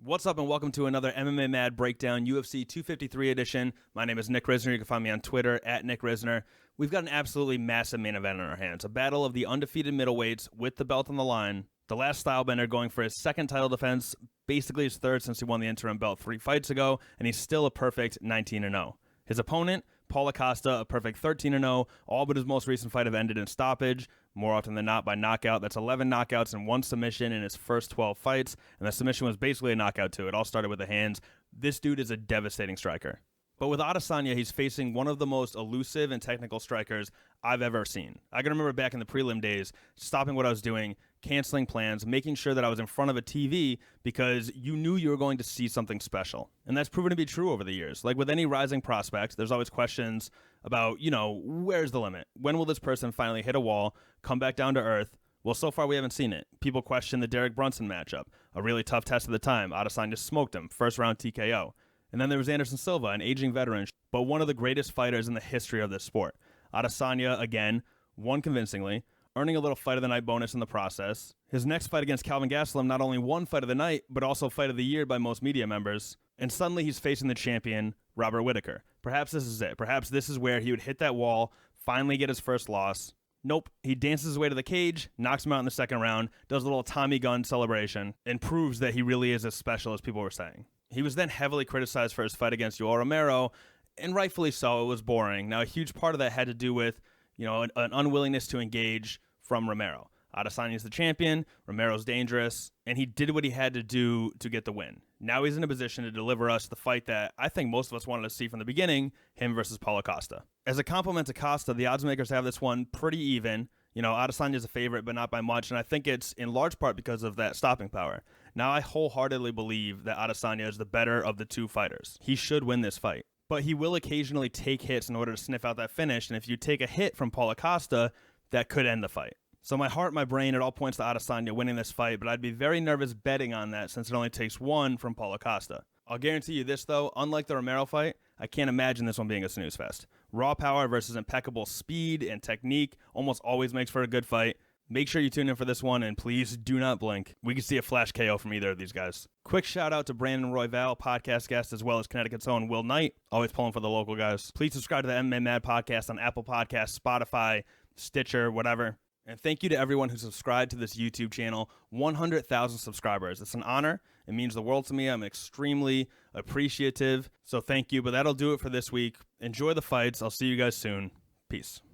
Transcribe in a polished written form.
What's up and welcome to another MMA Mad Breakdown UFC 253 edition. My name is Nick Rizner. You can find me on Twitter at Nick Rizner. We've got an absolutely massive main event in our hands. A battle of the undefeated middleweights with the belt on the line. The last stylebender going for his second title defense, basically his third since he won the interim belt 3 fights ago, and he's still a perfect 19-0. His opponent, Paulo Costa, a perfect 13-0. All but his most recent fight have ended in stoppage, more often than not by knockout. That's 11 knockouts and 1 submission in his first 12 fights, and the submission was basically a knockout too. It all started with the hands. This dude is a devastating striker. But with Adesanya, he's facing one of the most elusive and technical strikers I've ever seen. I can remember back in the prelim days, stopping what I was doing, canceling plans, making sure that I was in front of a TV because you knew you were going to see something special. And that's proven to be true over the years. Like with any rising prospect, there's always questions about, where's the limit? When will this person finally hit a wall, come back down to earth? Well, so far we haven't seen it. People question the Derek Brunson matchup, a really tough test at the time. Adesanya smoked him, first round TKO. And then there was Anderson Silva, an aging veteran, but one of the greatest fighters in the history of this sport. Adesanya, again, won convincingly, earning a little fight of the night bonus in the process. His next fight against Calvin Gastelum not only won fight of the night, but also fight of the year by most media members. And suddenly he's facing the champion, Robert Whittaker. Perhaps this is it. Perhaps this is where he would hit that wall, finally get his first loss. Nope. He dances his way to the cage, knocks him out in the second round, does a little Tommy gun celebration, and proves that he really is as special as people were saying. He was then heavily criticized for his fight against Yoel Romero, and rightfully so. It was boring. Now, a huge part of that had to do with, an unwillingness to engage from Romero. Adesanya's the champion, Romero's dangerous, and he did what he had to do to get the win. Now he's in a position to deliver us the fight that I think most of us wanted to see from the beginning, him versus Paulo Costa. As a compliment to Costa, the odds makers have this one pretty even. Adesanya's a favorite, but not by much, and I think it's in large part because of that stopping power. Now, I wholeheartedly believe that Adesanya is the better of the two fighters. He should win this fight, but he will occasionally take hits in order to sniff out that finish, and if you take a hit from Paulo Costa, that could end the fight. So my heart, my brain, it all points to Adesanya winning this fight, but I'd be very nervous betting on that since it only takes one from Paulo Costa. I'll guarantee you this, though, unlike the Romero fight, I can't imagine this one being a snooze fest. Raw power versus impeccable speed and technique almost always makes for a good fight. Make sure you tune in for this one, and please do not blink. We could see a flash KO from either of these guys. Quick shout out to Brandon Royval, podcast guest, as well as Connecticut's own Will Knight, always pulling for the local guys. Please subscribe to the MMA Mad podcast on Apple Podcasts, Spotify, Stitcher, whatever. And thank you to everyone who subscribed to this YouTube channel. 100,000 subscribers. It's an honor. It means the world to me. I'm extremely appreciative. So thank you. But that'll do it for this week. Enjoy the fights. I'll see you guys soon. Peace.